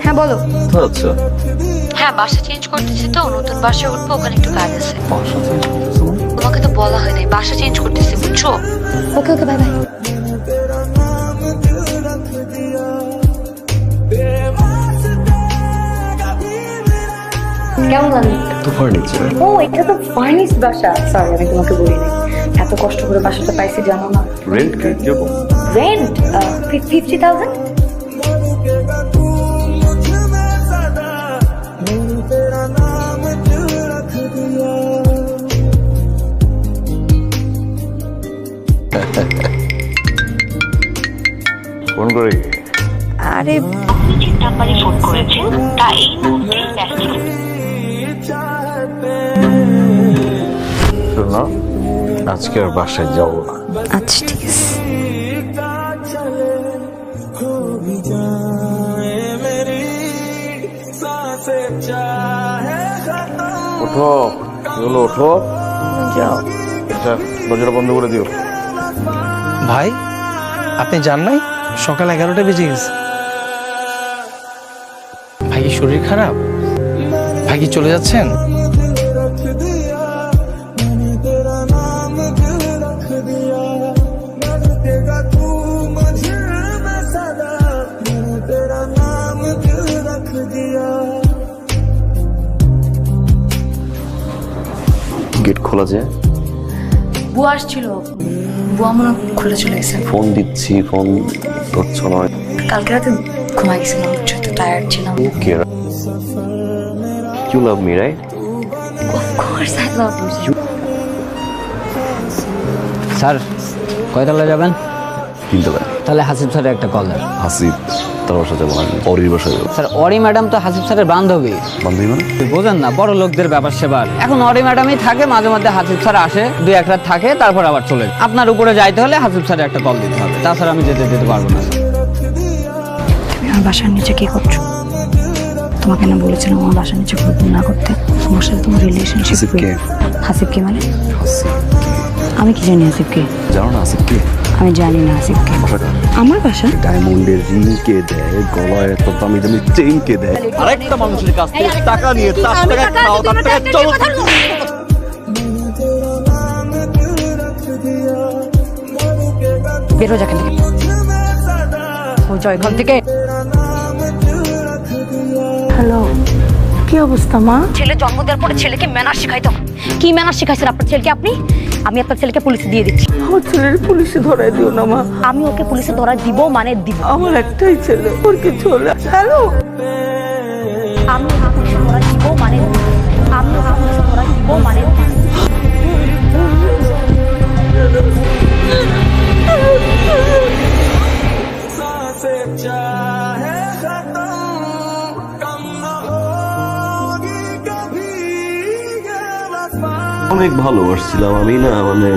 হ্যাঁ বলো। আচ্ছা, হ্যাঁ বাসা চেঞ্জ করতেছি তো, নতুন বাসায় উঠবো, ওখানে একটু কাজ আছে। বাসা চেঞ্জ করতেছো মানে? তোমাকে তো বলা হয় নাই, বাসা চেঞ্জ করতেছি বুঝছো। ওকে ওকে, বাই বাই। কেমন লাগলো? তো ফার্নিচার। ও এটা তো ফার্নিশ বাসা, সরি আমি তোমাকে বলিনি। এত কষ্ট করে বাসাটা পাইছি জানো না। রেন্ট কিরকম? রেন্ট 50,000। ফোন করে আরে আপনি যে নাম্বারে ফোন করেছেন তা এই মুহূর্তে ব্যস্ত। শোনো, আজকে আর বাসায় যাবো না। আচ্ছা ঠিক আছে। ওঠো, বলো ওঠো, যাও। আচ্ছা দরজাটা বন্ধ করে দিও। ভাই আপনি যান নাই? সকাল 11টা বেজে গেছে। ভাই কি শরীর খারাপ? ভাই কি চলে যাচ্ছেন? গেট খোলা যায়? বুয়া আসছিল, বুয়া মনে হয় খুলে চলে গেছে। ফোন দিচ্ছি, ফোন ধরছো না। কালকে রাতে ঘুমাই গেছিলাম, বুঝছো তো, টায়ার্ড ছিলাম। Okay, you love me right? Of course I love you. Sir কয়তলা যাবেন? কিনতে পারে তাহলে হাসিব স্যারের একটা কল দেন। হাসিব তার বাসা যাবো, আমি অরির বাসায় যাবো। স্যার অরি ম্যাডাম তো হাসিব স্যারের বান্ধবী। বান্ধবী মানে? বোঝেন না, বড় লোকদের ব্যাপার সেবার। এখন অরি ম্যাডামই থাকে, মাঝে মধ্যে হাসিব স্যার আসে, 2-1 রাত থাকে, তারপর আবার চলে যায়। আপনার উপরে যাইতে হলে হাসিব স্যারের একটা কল দিতে হবে, তাছাড়া আমি যেতে পারবো না। তুমি আমার বাসার নিচে কি করছো? তোমাকে না বলেছিলাম আমার বাসার নিচে ঘুরঘুর না করতে। তোমার সাথে তোমার রিলেশনশিপ। হাসিবকে? হাসিবকে মানে? হাসিব আমি কি জানি হাসিবকে? জানো না হাসিবকে? আমি জানি না হাসিবকে। আমার বাসা? ডায়মন্ডের রিং কে দেয়, গলায় এত দামি দামি চেইন কে দেয়? আরেকটা মানুষের কাছ থেকে টাকা নিয়ে তার টাকা খাও, তার টাকা চলো। বেরো যেখান থেকে। ও জয় ঘর থেকে। হ্যালো, কি অবস্থা মা? ছেলে জন্ম দেওয়ার পরে ছেলেকে ম্যানার শিখাইতো। কি ম্যানার শিখাইছেন আপনার ছেলেকে আপনি? আমি আপনার ছেলেকে পুলিশে দিয়ে দিচ্ছি। আমার ছেলের পুলিশে ধরাই দিও না মা। আমি ওকে পুলিশে ধরা দিব মানে দিব। আমার একটাই ছেলে, ওর কিছু হলে। হ্যালো, আমি ওকে পুলিশে ধরা দিব মানে দিব। আমি ওকে পুলিশে ধরা দিব মানে দিব। অনেক ভালোবাসছিলাম আমি, না মানে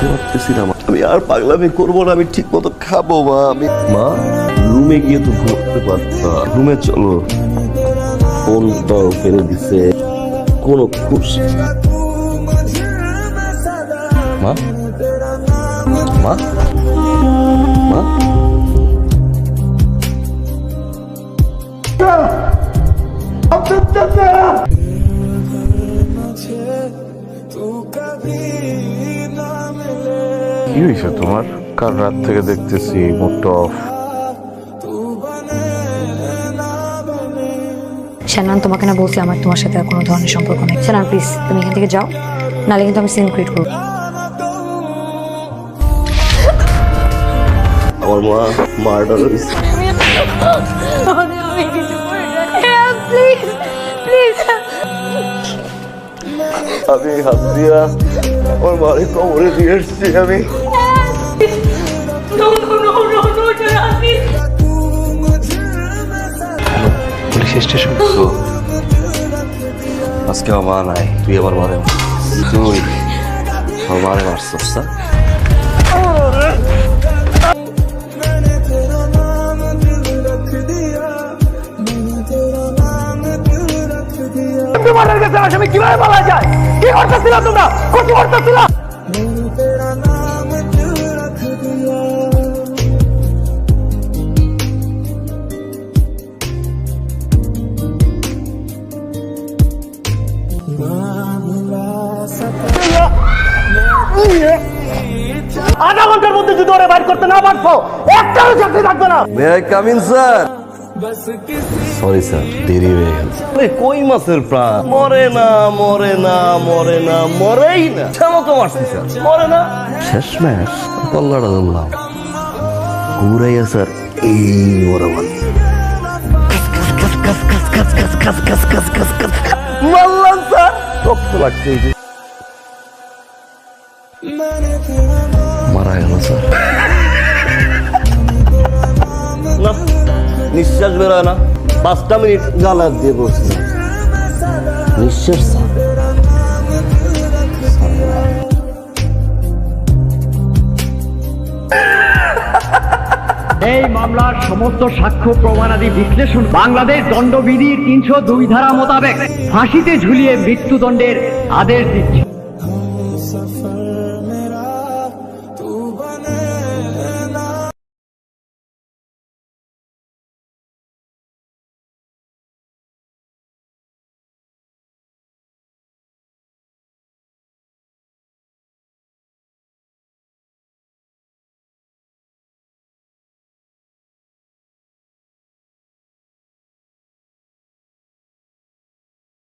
ভাবতেছিলাম আমি আর পাগলামি করবো না, আমি ঠিক মতো খাবো। মা আমি মা রুমে গিয়ে তো ঘুরতে পারতাম। রুমে চলো। ফোনটাও ফেলে দিছে, কোনো খুশি। মা মা মা কি হয়েছে তোমার? কাল রাত থেকে দেখতেছি মুডটা অফ। শানান, তোমাকে না বলছি আমার তোমার সাথে আর কোনো ধরনের সম্পর্ক নেই। শানান প্লিজ তুমি এখান থেকে যাও, নাহলে কিন্তু আমি সিন ক্রিয়েট করবো। আমার মা মার্ডার হয়েছে। আমি হাত দিয়া আমার মারে কবরে দিয়ে এসছি। আমি পুলিশ স্টেশন। আজকে আমার মা নাই, তুই আমার মারে, তুই আমার মারে মারছিস না? তোমাদের কাছে আসামি কিভাবে বলা যায়? কি করতেছিল তোমরা? কত আধা ঘন্টার মধ্যে যদি ওরা বাইর করতে না পারছো একটাও চাকরি থাকবে না। May I come in sir? Sorry sir, দেরি হয়ে গেছে। কই মাছের প্রাণ মরে না, মরে না, মরে না, মরেই না। তো মারছি স্যার, মরে না। শেষ ম্যাচ কল্লাটা ধরলাম, ঘুরাইয়া স্যার এই ওরা মারলাম স্যার, রক্ত লাগছে এই যে। মারা গেল স্যার। না, নিঃশ্বাস বেরোয় না। 5টা মিনিট গালার দিয়ে বসছি, নিঃশ্বাস স্যার। এই মামলার সমস্ত সাক্ষ্য প্রমাণাদি বিশ্লেষণ বাংলাদেশ দণ্ডবিধির 302 ধারা মোতাবেক ফাঁসিতে ঝুলিয়ে মৃত্যুদণ্ডের আদেশ দিচ্ছে।